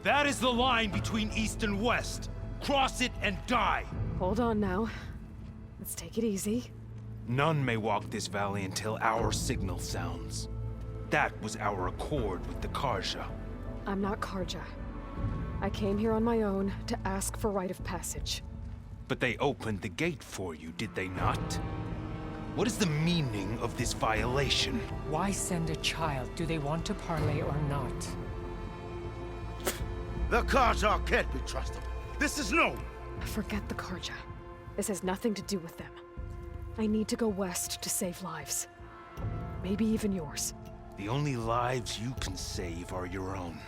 That is the line between East and West. Cross it and die. Hold on now. Let's take it easy. None may walk this valley until our signal sounds. That was our accord with the Karja. I'm not Karja. I came here on my own to ask for rite of passage. But they opened the gate for you, did they not? What is the meaning of this violation? Why send a child? Do they want to parley or not? The Karja can't be trusted. This is known. Forget the Karja. This has nothing to do with them. I need to go west to save lives. Maybe even yours. The only lives you can save are your own.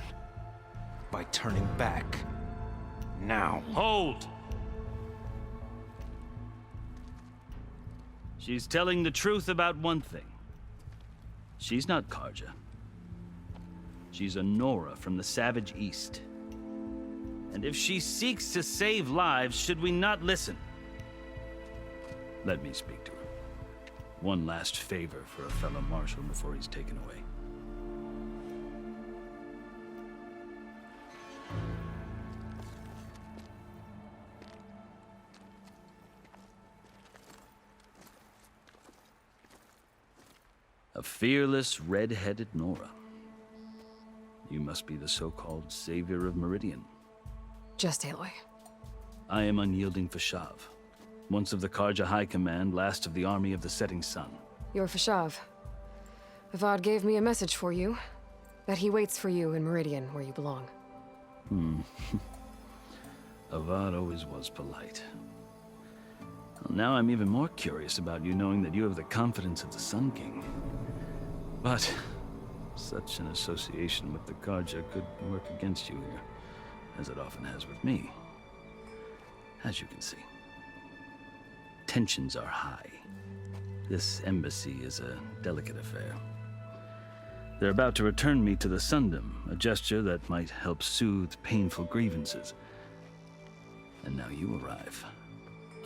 By turning back. Now. Hold! She's telling the truth about one thing. She's not Karja. She's a Nora from the Savage East. And if she seeks to save lives, should we not listen? Let me speak to her. One last favor for a fellow marshal before he's taken away. A fearless, red-headed Nora. You must be the so-called savior of Meridian. Just Aloy. I am unyielding Fashav, once of the Karja High Command, last of the army of the Setting Sun. You're Fashav. Avad gave me a message for you. That he waits for you in Meridian, where you belong. Avad always was polite. Well, now I'm even more curious about you knowing that you have the confidence of the Sun King. But such an association with the Karja could work against you here, as it often has with me. As you can see, tensions are high. This embassy is a delicate affair. They're about to return me to the Sundom, a gesture that might help soothe painful grievances. And now you arrive,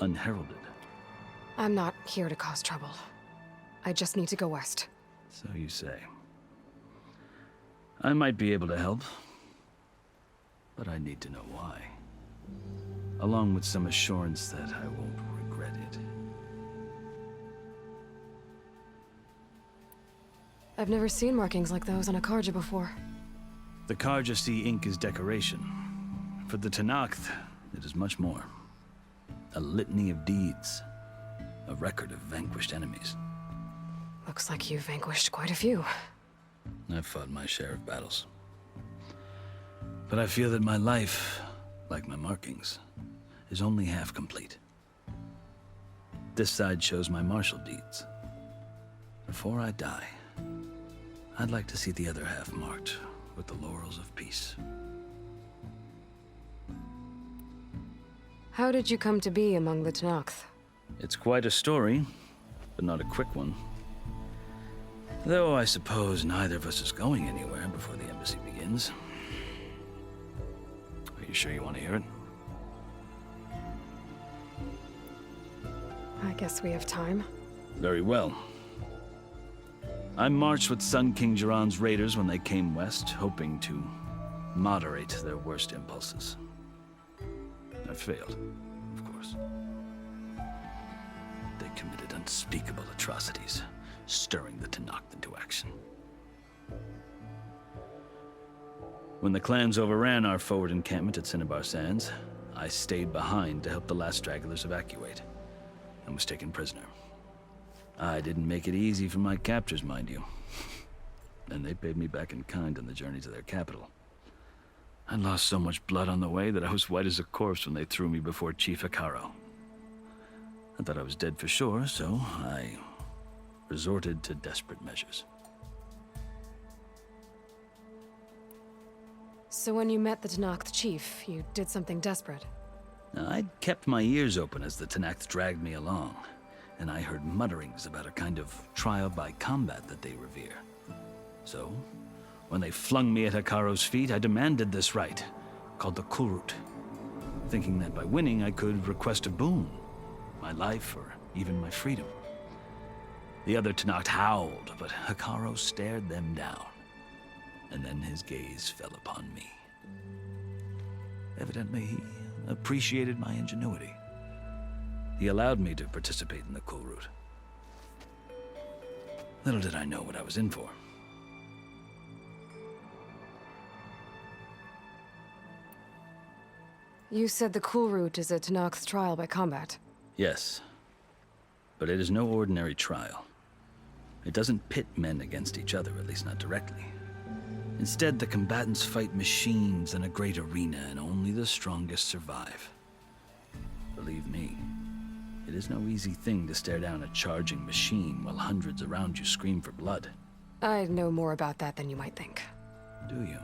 unheralded. I'm not here to cause trouble. I just need to go west. So you say. I might be able to help, but I need to know why. Along with some assurance that I won't regret it. I've never seen markings like those on a Karja before. The Karja see ink as decoration. For the Tenakth, it is much more. A litany of deeds. A record of vanquished enemies. Looks like you've vanquished quite a few. I've fought my share of battles. But I feel that my life, like my markings, is only half complete. This side shows my martial deeds. Before I die, I'd like to see the other half marked with the laurels of peace. How did you come to be among the Tenakth? It's quite a story, but not a quick one. Though I suppose neither of us is going anywhere before the embassy begins. Are you sure you want to hear it? I guess we have time. Very well. I marched with Sun King Jiran's raiders when they came west, hoping to moderate their worst impulses. I failed, of course. They committed unspeakable atrocities, stirring the Tenakth into action. When the clans overran our forward encampment at Cinnabar Sands, I stayed behind to help the last stragglers evacuate, and was taken prisoner. I didn't make it easy for my captors, mind you. And they paid me back in kind on the journey to their capital. I lost so much blood on the way that I was white as a corpse when they threw me before Chief Hekaro. I thought I was dead for sure, so I resorted to desperate measures. So when you met the Tenakth chief, you did something desperate? Now, I'd kept my ears open as the Tenakth dragged me along, and I heard mutterings about a kind of trial by combat that they revere. So, when they flung me at Hekaro's feet, I demanded this rite, called the Kulrut, thinking that by winning I could request a boon, my life or even my freedom. The other Tenakth howled, but Hekaro stared them down, and then his gaze fell upon me. Evidently, he appreciated my ingenuity. He allowed me to participate in the cool route. Little did I know what I was in for. You said the cool route is a Tenakth's trial by combat. Yes, but it is no ordinary trial. It doesn't pit men against each other, at least not directly. Instead, the combatants fight machines in a great arena, and only the strongest survive. Believe me, it is no easy thing to stare down a charging machine while hundreds around you scream for blood. I know more about that than you might think. Do you?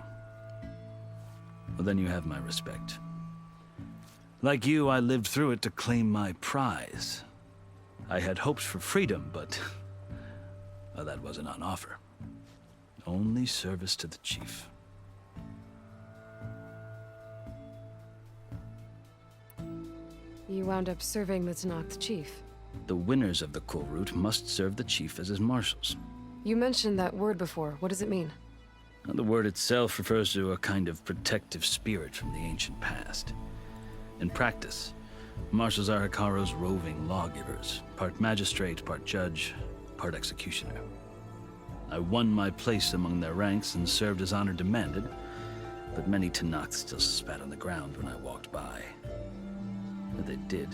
Well, then you have my respect. Like you, I lived through it to claim my prize. I had hopes for freedom, but well, that wasn't on offer. Only service to the chief. You wound up serving the Tenakth chief. The winners of the cool route must serve the chief as his marshals. You mentioned that word before. What does it mean? Now, the word itself refers to a kind of protective spirit from the ancient past. In practice, marshals are Hekarro's roving lawgivers, part magistrate, part judge, part executioner. I won my place among their ranks and served as honor demanded, but many Tenakths still spat on the ground when I walked by. But they did,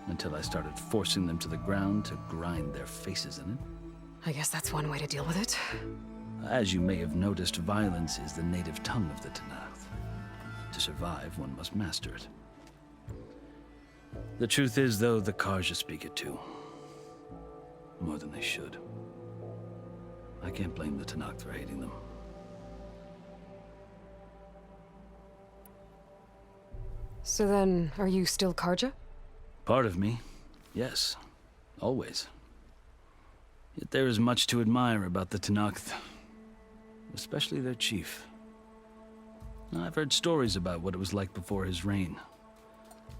until I started forcing them to the ground to grind their faces in it. I guess that's one way to deal with it. As you may have noticed, violence is the native tongue of the Tenakth. To survive, one must master it. The truth is, though, the Karja speak it too. More than they should. I can't blame the Tenakth for hating them. So then, are you still Karja? Part of me, yes. Always. Yet there is much to admire about the Tenakth. Especially their chief. I've heard stories about what it was like before his reign.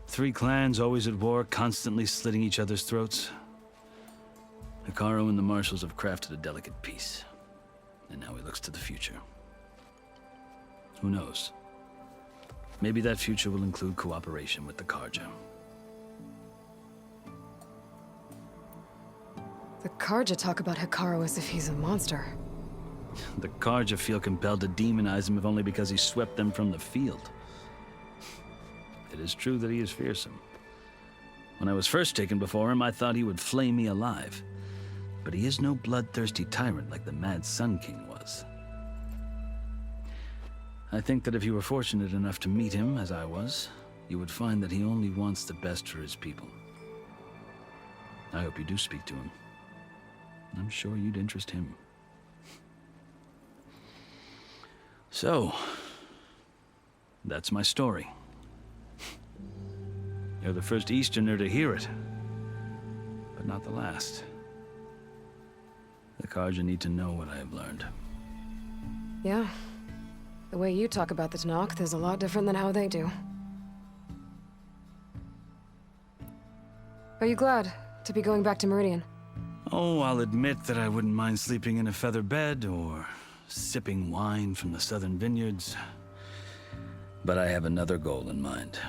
3 clans always at war, constantly slitting each other's throats. Hekarro and the marshals have crafted a delicate peace. And now he looks to the future. Who knows? Maybe that future will include cooperation with the Karja. The Karja talk about Hekarro as if he's a monster. The Karja feel compelled to demonize him if only because he swept them from the field. It is true that he is fearsome. When I was first taken before him, I thought he would flay me alive. But he is no bloodthirsty tyrant like the Mad Sun King was. I think that if you were fortunate enough to meet him, as I was, you would find that he only wants the best for his people. I hope you do speak to him. I'm sure you'd interest him. So, that's my story. You're the first Easterner to hear it, but not the last. The Karja need to know what I have learned. Yeah. The way you talk about the Tenakth is a lot different than how they do. Are you glad to be going back to Meridian? Oh, I'll admit that I wouldn't mind sleeping in a feather bed or sipping wine from the southern vineyards. But I have another goal in mind.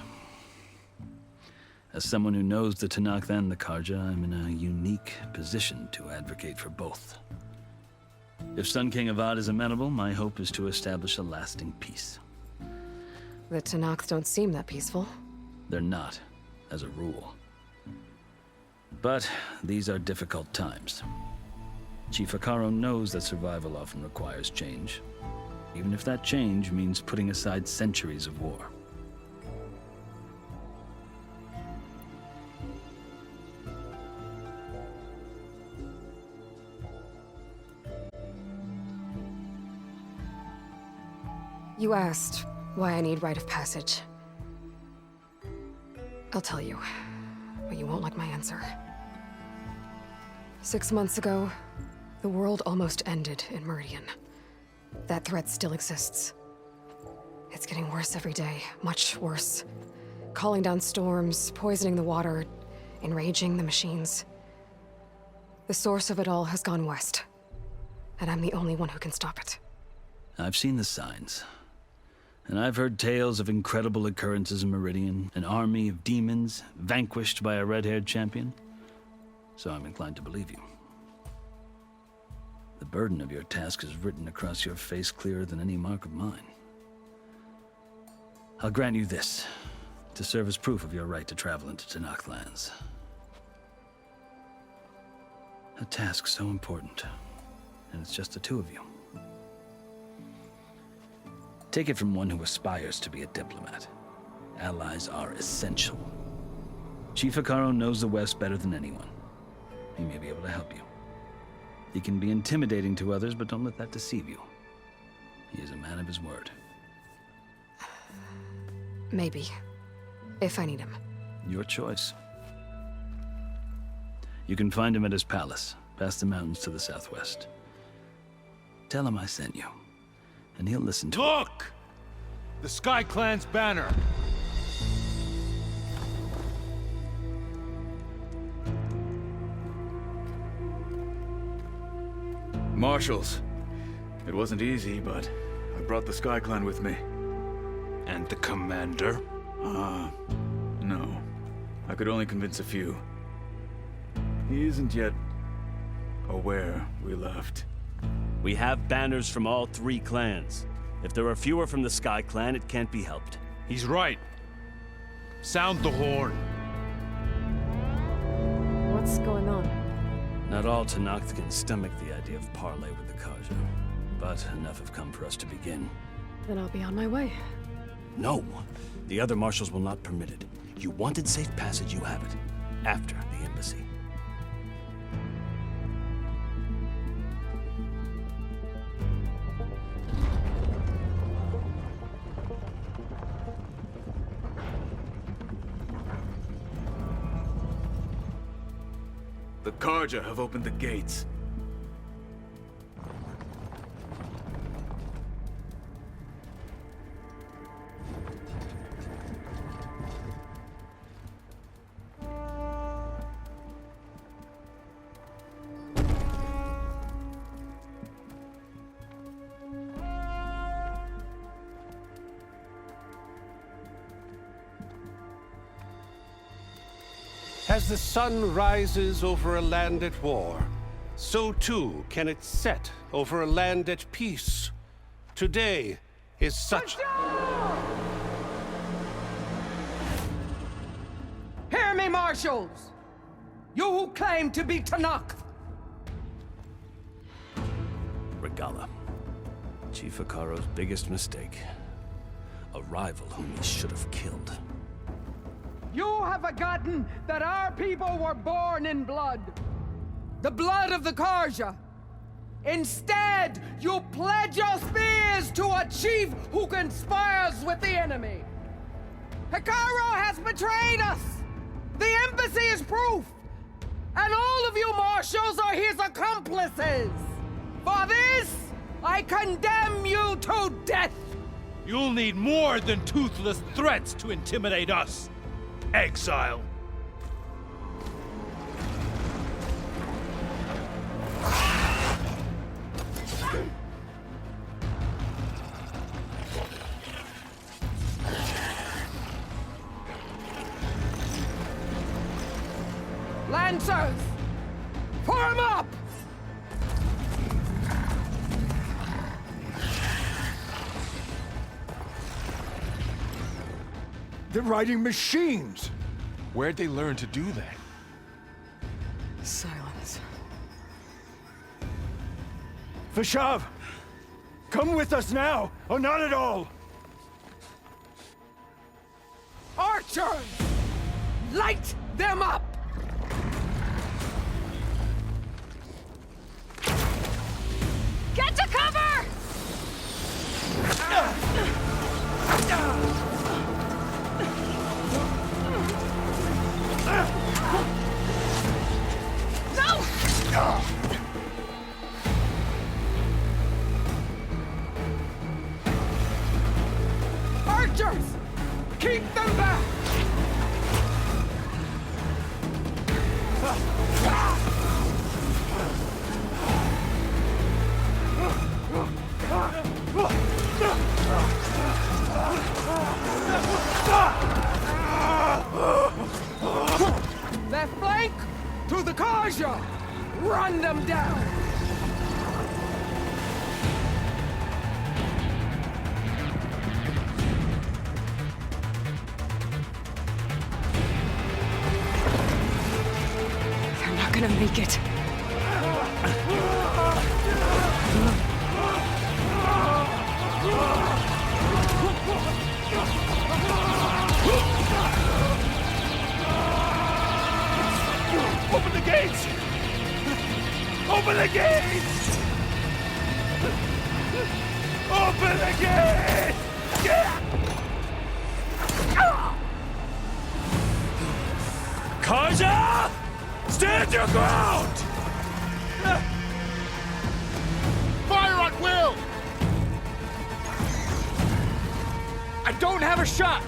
As someone who knows the Tenakth and the Karja, I'm in a unique position to advocate for both. If Sun King Avad is amenable, my hope is to establish a lasting peace. The Tenakth don't seem that peaceful. They're not, as a rule. But these are difficult times. Chief Hekarro knows that survival often requires change, even if that change means putting aside centuries of war. You asked why I need rite of passage. I'll tell you, but you won't like my answer. 6 months ago, the world almost ended in Meridian. That threat still exists. It's getting worse every day, much worse. Calling down storms, poisoning the water, enraging the machines. The source of it all has gone west, and I'm the only one who can stop it. I've seen the signs. And I've heard tales of incredible occurrences in Meridian, an army of demons vanquished by a red-haired champion. So I'm inclined to believe you. The burden of your task is written across your face clearer than any mark of mine. I'll grant you this, to serve as proof of your right to travel into Tenakth lands. A task so important, and it's just the two of you. Take it from one who aspires to be a diplomat. Allies are essential. Chief Hekarro knows the West better than anyone. He may be able to help you. He can be intimidating to others, but don't let that deceive you. He is a man of his word. Maybe. If I need him. Your choice. You can find him at his palace, past the mountains to the southwest. Tell him I sent you, and he'll listen to it. Look! The Sky Clan's banner. Marshals. It wasn't easy, but I brought the Sky Clan with me. And the commander? No. I could only convince a few. He isn't yet aware we left. We have banners from all 3 clans. If there are fewer from the Sky Clan, it can't be helped. He's right. Sound the horn. What's going on? Not all Tenakth can stomach the idea of parley with the Karja, but enough have come for us to begin. Then I'll be on my way. No! The other marshals will not permit it. You wanted safe passage, you have it. After the embassy. The Karja have opened the gates. As the sun rises over a land at war, so too can it set over a land at peace. Today is such... Hear me, marshals! You who claim to be Tenakth! Regalla. Chief Hekarro's biggest mistake. A rival whom he should have killed. You have forgotten that our people were born in blood. The blood of the Karja. Instead, you pledge your spears to a chief who conspires with the enemy. Hekarro has betrayed us. The embassy is proof. And all of you marshals are his accomplices. For this, I condemn you to death. You'll need more than toothless threats to intimidate us. Exile. Lancers, form up! They're riding machines! Where'd they learn to do that? Silence. Vashav! Come with us now, or not at all! Archers! Light them up! Get to cover! Archers! Keep them back! run them down! They're not gonna make it. Open the gates! Open the gates! Open the gates! Karja! Stand your ground! Fire at will! I don't have a shot!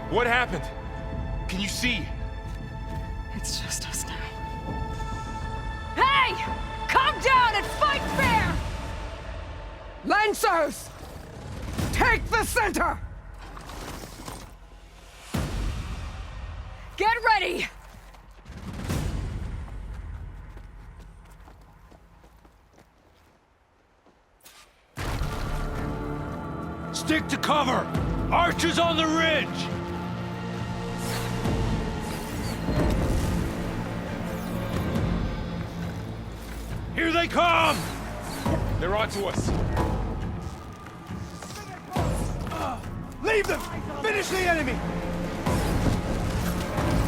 What happened? Can you see? It's just us now. Hey! Come down and fight fair! Lancers! Take the center! Get ready! Stick to cover! Archers on the ridge! Here they come! They're onto us. Leave them! Finish the enemy!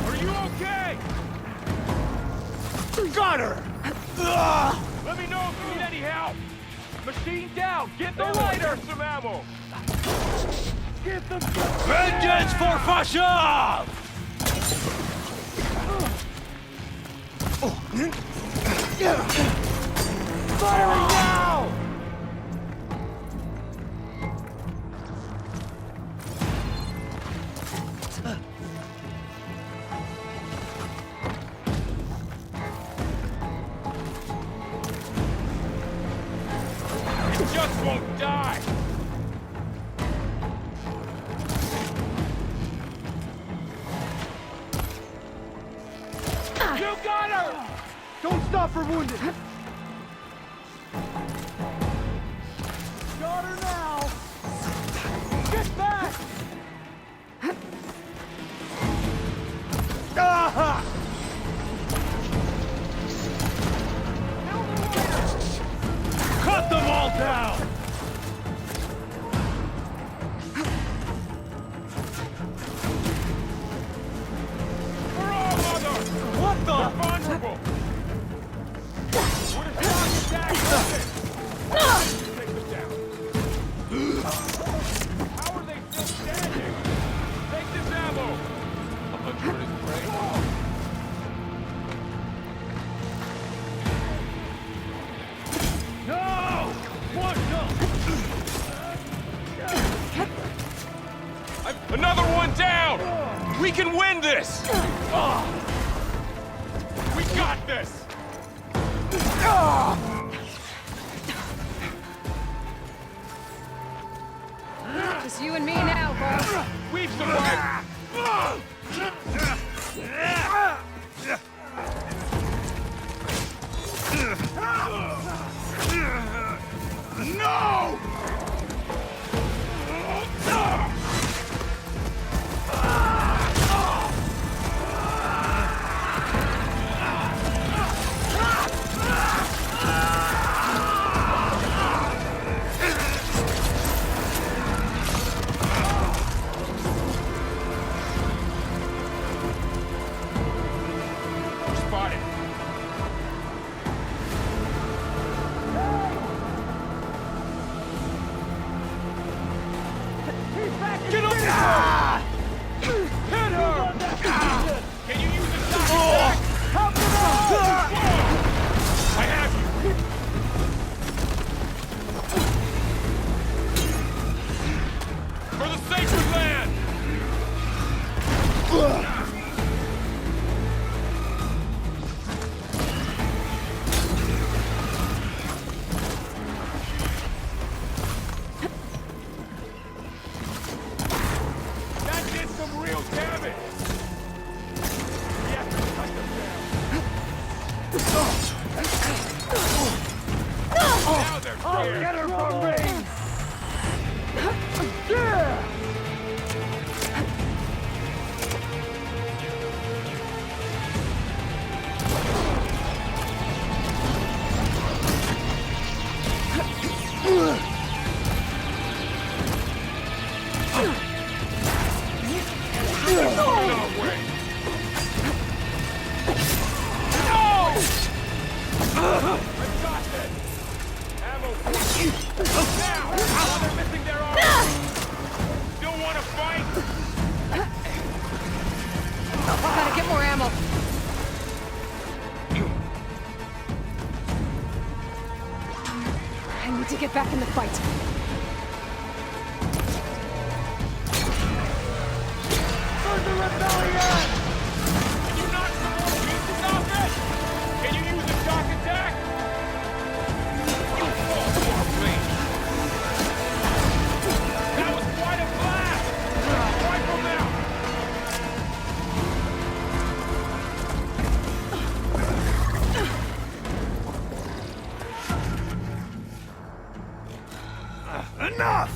Are you okay? Got her! Let me know if you need any help. Machine down. Get the lighter. Some ammo. Vengeance for Fashov! Firing now! You just won't die. You got her! Don't stop for wounded! Got her now! Get back! Ah! Cut them all down! Hurrah, mother! What the? You're vulnerable. What is that attack? Take them down. How are they still standing? Take this ammo. A hunter is prey. No! What Another one down! We can win this! We got this! Just you and me now, boss. We've survived! No! Spotted. here! Get her from me! Gotta get more ammo. I need to get back in the fight. For the rebellion! Can you knock some more pieces off it? Can you use a shock attack? That was quite a blast! Rifle now! Enough!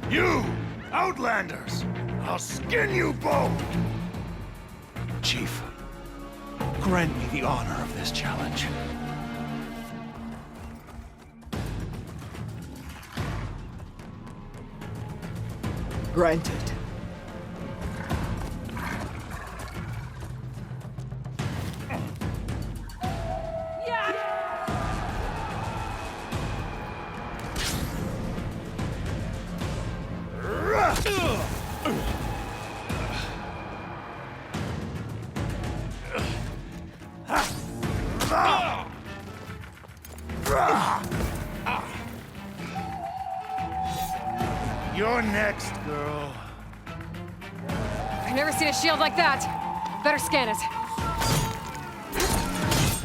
You, Outlanders! I'll skin you both! Chief, grant me the honor of this challenge. Granted. You're next, girl. I've never seen a shield like that. Better scan it.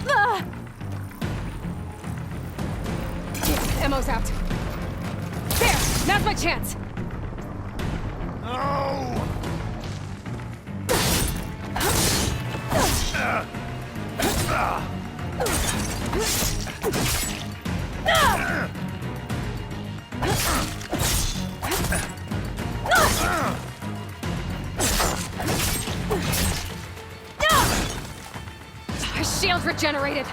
Ah! Yeah, ammo's out. There! Now's my chance! No! My shield's regenerated.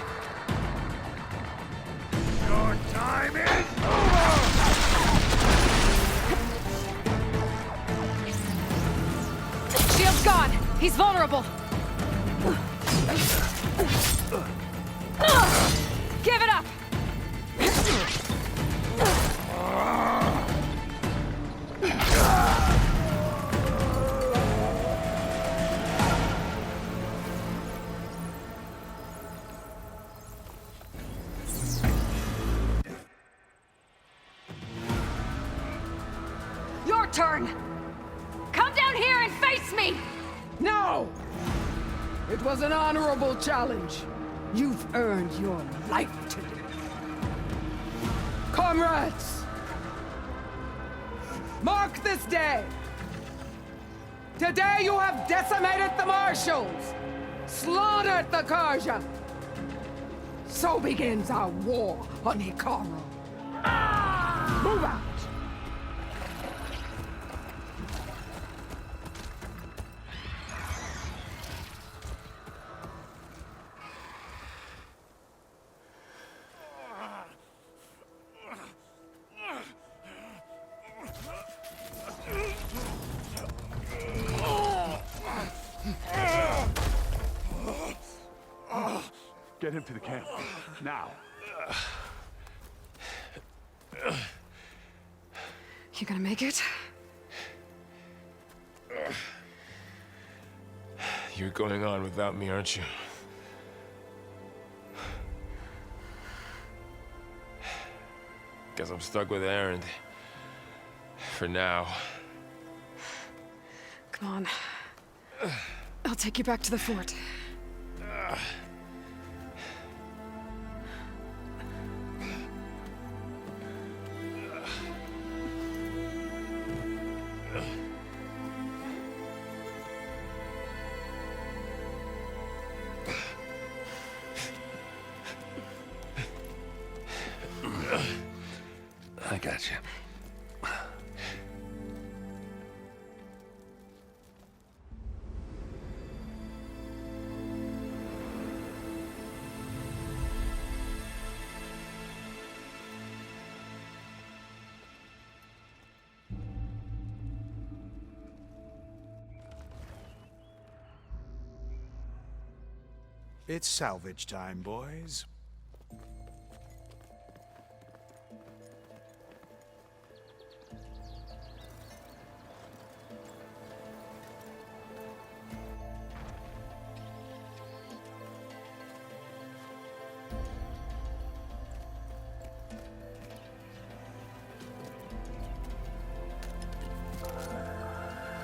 Your time is over! Shield's gone. He's vulnerable. Give it up! Your turn! Come down here and face me! No! It was an honorable challenge. You've earned your life today. Comrades! Mark this day! Today you have decimated the Marshals, slaughtered the Karja. So begins our war on Hikaru. Move out! Get him to the camp. Now. You gonna make it? You're going on without me, aren't you? Guess I'm stuck with Erend. For now. Come on. I'll take you back to the fort. I got you. It's salvage time, boys.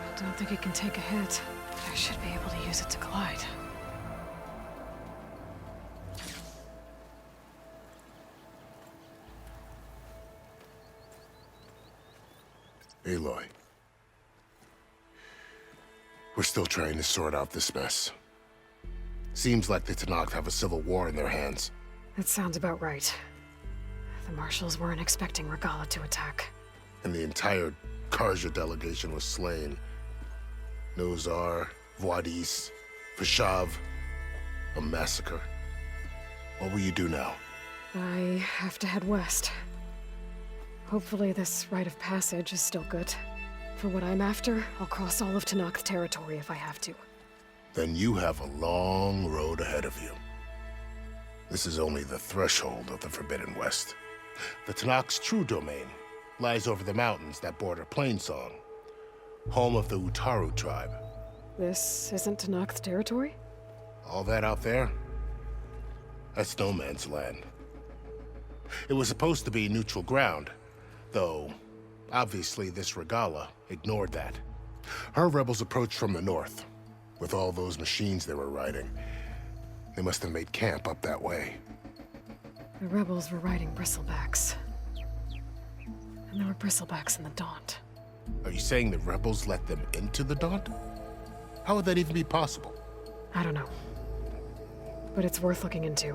I don't think it can take a hit. I should be able to use it to glide. Aloy. We're still trying to sort out this mess. Seems like the Tenakth have a civil war in their hands. That sounds about right. The Marshals weren't expecting Regalla to attack. And the entire Karja delegation was slain. Nozar, Voidis, Vashav. A massacre. What will you do now? I have to head west. Hopefully this rite of passage is still good. For what I'm after, I'll cross all of Tenakth territory if I have to. Then you have a long road ahead of you. This is only the threshold of the Forbidden West. The Tenakth's true domain lies over the mountains that border Plainsong, home of the Utaru tribe. This isn't Tenakth territory? All that out there? That's no man's land. It was supposed to be neutral ground, though obviously this Regalla ignored that. Her rebels approached from the north. With all those machines they were riding, they must have made camp up that way. The rebels were riding bristlebacks. And there were bristlebacks in the Daunt. Are you saying the rebels let them into the Daunt? How would that even be possible? I don't know. But it's worth looking into.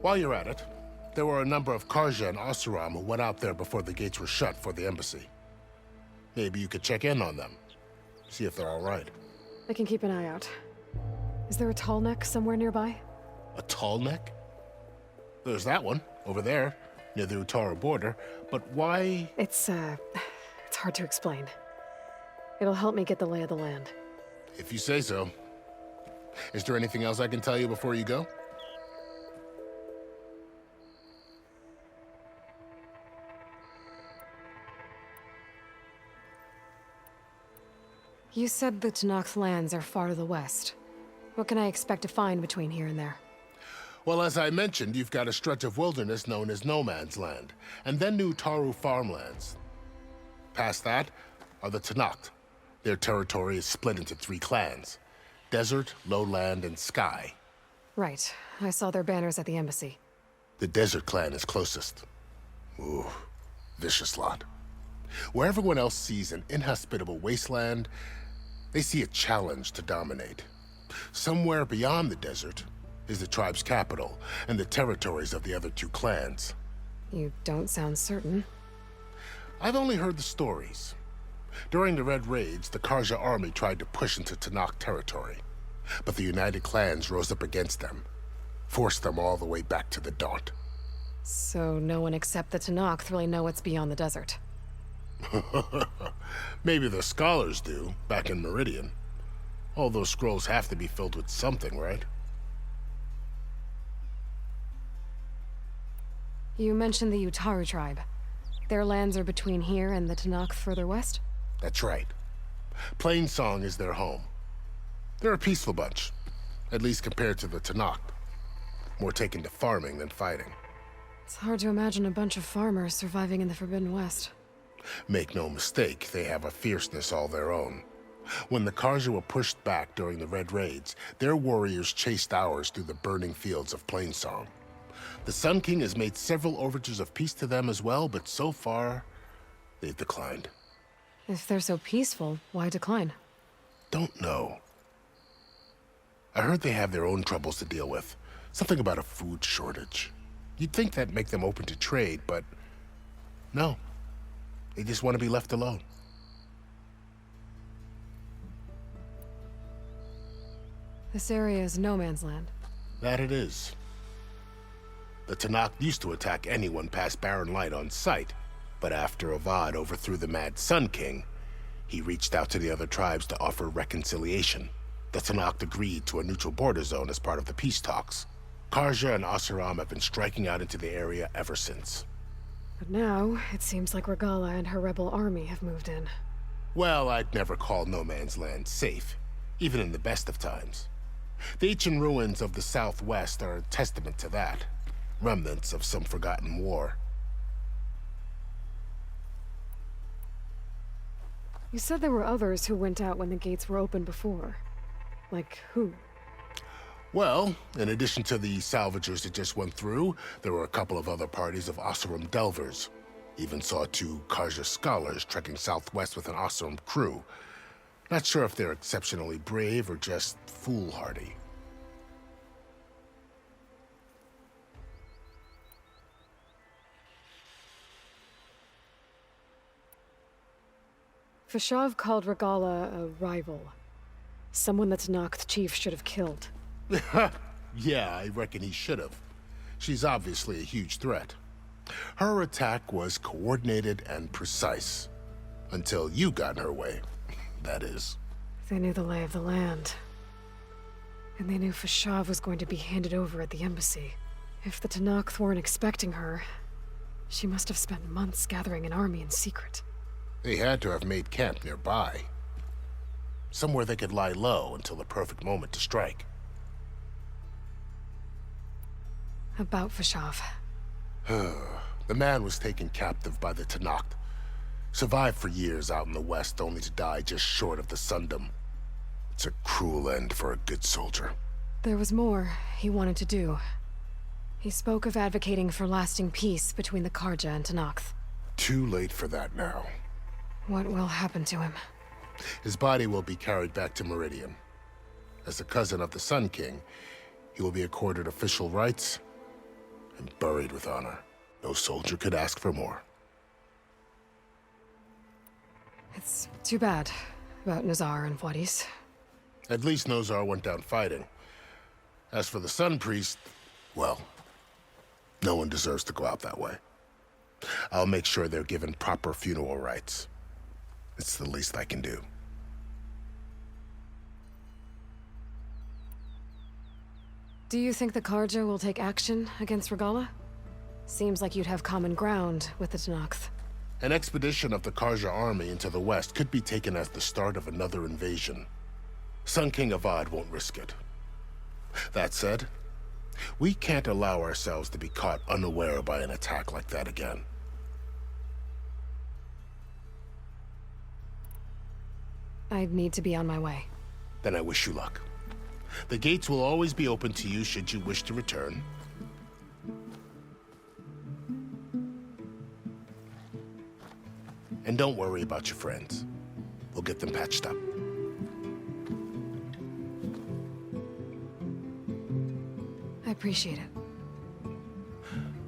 While you're at it, there were a number of Karja and Oseram who went out there before the gates were shut for the embassy. Maybe you could check in on them. See if they're all right. I can keep an eye out. Is there a tall neck somewhere nearby? A tall neck? There's that one, over there, near the Utaru border, but why? It's hard to explain. It'll help me get the lay of the land. If you say so. Is there anything else I can tell you before you go? You said the Tenakth lands are far to the west. What can I expect to find between here and there? Well, as I mentioned, you've got a stretch of wilderness known as No Man's Land, and then the Utaru farmlands. Past that are the Tenakth. Their territory is split into 3 clans: Desert, Lowland, and Sky. Right. I saw their banners at the embassy. The Desert clan is closest. Ooh, vicious lot. Where everyone else sees an inhospitable wasteland, they see a challenge to dominate. Somewhere beyond the desert is the tribe's capital and the territories of the other 2 clans. You don't sound certain. I've only heard the stories. During the Red Raids, the Karja army tried to push into Tenakth territory, but the United Clans rose up against them, forced them all the way back to the Daunt. So no one except the Tenakth really know what's beyond the desert. Maybe the scholars do, back in Meridian. All those scrolls have to be filled with something, right? You mentioned the Utaru tribe. Their lands are between here and the Tenakth further west? That's right. Plainsong is their home. They're a peaceful bunch, at least compared to the Tenakth. More taken to farming than fighting. It's hard to imagine a bunch of farmers surviving in the Forbidden West. Make no mistake, they have a fierceness all their own. When the Karja were pushed back during the Red Raids, their warriors chased ours through the burning fields of Plainsong. The Sun King has made several overtures of peace to them as well, but so far, they've declined. If they're so peaceful, why decline? Don't know. I heard they have their own troubles to deal with. Something about a food shortage. You'd think that'd make them open to trade, but No. They just want to be left alone. This area is no man's land. That it is. The Tanakh used to attack anyone past Barren Light on sight, but after Avad overthrew the Mad Sun King, he reached out to the other tribes to offer reconciliation. The Tanakh agreed to a neutral border zone as part of the peace talks. Karja and Asuram have been striking out into the area ever since. But now, it seems like Regalla and her rebel army have moved in. Well, I'd never call no man's land safe, even in the best of times. The ancient ruins of the Southwest are a testament to that. Remnants of some forgotten war. You said there were others who went out when the gates were open before. Like who? Well, in addition to the salvagers that just went through, there were a couple of other parties of Oseram delvers. Even saw 2 Karja scholars trekking southwest with an Oseram crew. Not sure if they're exceptionally brave or just foolhardy. Fashav called Regalla a rival. Someone that Tanakh chief should have killed. Yeah, I reckon he should have. She's obviously a huge threat. Her attack was coordinated and precise. Until you got in her way, that is. They knew the lay of the land. And they knew Fashav was going to be handed over at the embassy. If the Tanakh weren't expecting her, she must have spent months gathering an army in secret. They had to have made camp nearby. Somewhere they could lie low until the perfect moment to strike. About Fashav. The man was taken captive by the Tanakh. Survived for years out in the west, only to die just short of the Sundom. It's a cruel end for a good soldier. There was more he wanted to do. He spoke of advocating for lasting peace between the Karja and Tanakh. Too late for that now. What will happen to him? His body will be carried back to Meridian. As a cousin of the Sun King, he will be accorded official rights and buried with honor. No soldier could ask for more. It's too bad about Nazar and Wadis. At least Nozar went down fighting. As for the Sun Priest, well, no one deserves to go out that way. I'll make sure they're given proper funeral rites. It's the least I can do. Do you think the Karja will take action against Regalla? Seems like you'd have common ground with the Tanakh. An expedition of the Karja army into the west could be taken as the start of another invasion. Sun King Avad won't risk it. That said, we can't allow ourselves to be caught unaware by an attack like that again. I'd need to be on my way. Then I wish you luck. The gates will always be open to you should you wish to return. And don't worry about your friends. We'll get them patched up. I appreciate it.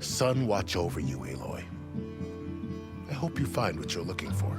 Sun watch over you, Aloy. I hope you find what you're looking for.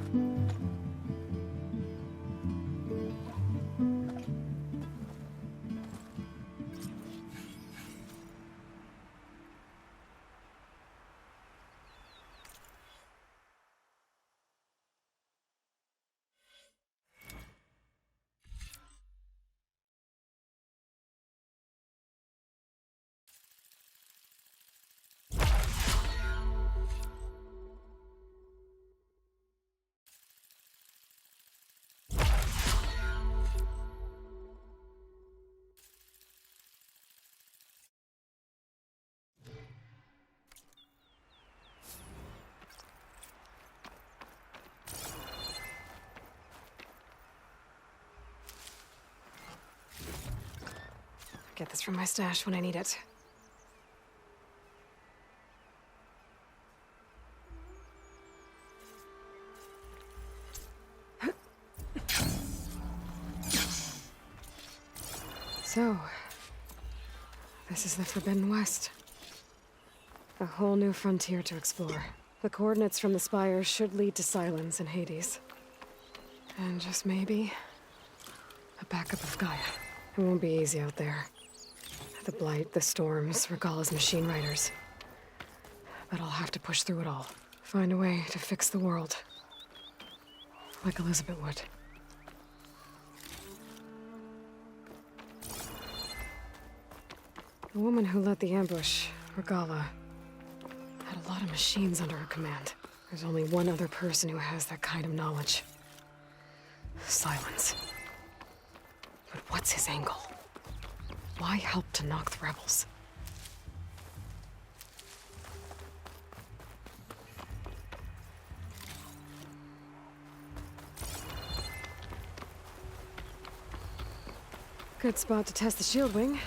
Get this from my stash when I need it. So, this is the Forbidden West. A whole new frontier to explore. The coordinates from the spires should lead to Silence in Hades. And just maybe, a backup of Gaia. It won't be easy out there. The Blight, the Storms, Regalla's machine riders. But I'll have to push through it all. Find a way to fix the world. Like Elizabeth would. The woman who led the ambush, Regalla, had a lot of machines under her command. There's only one other person who has that kind of knowledge. Silence. But what's his angle? Why help to knock the rebels? Good spot to test the shield wing.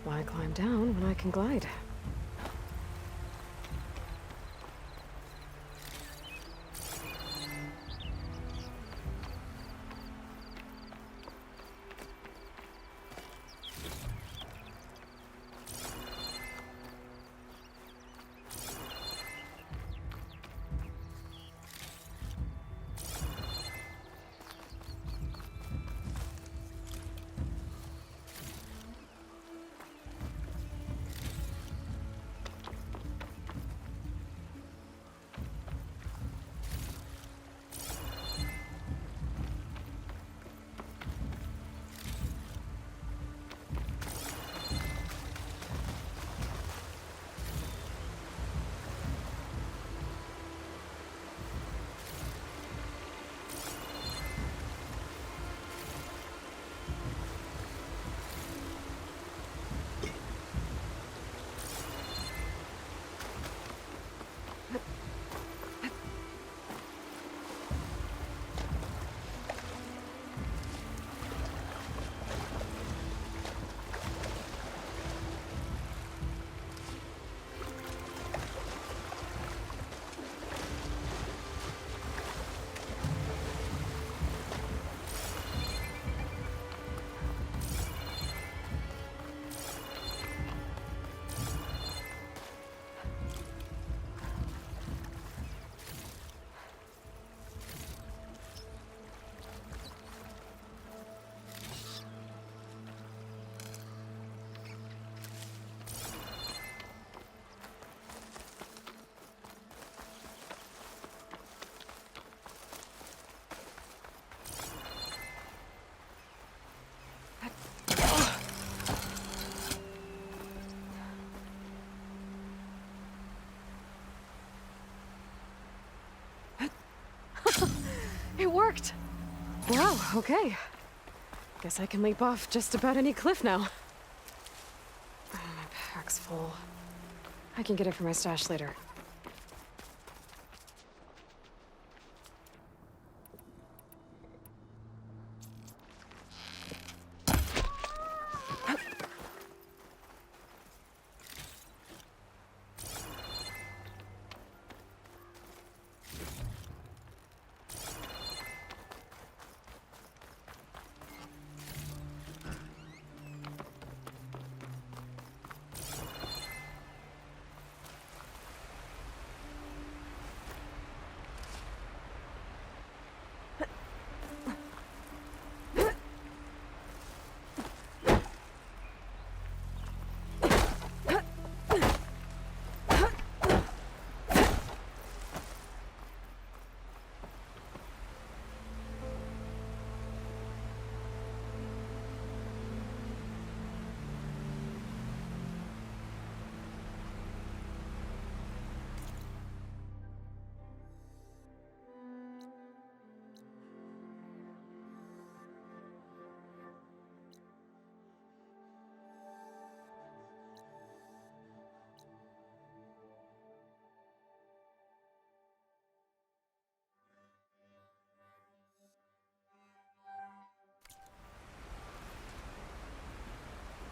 Why climb down when I can glide? It worked! Wow, okay. Guess I can leap off just about any cliff now. Oh, my pack's full. I can get it from my stash later.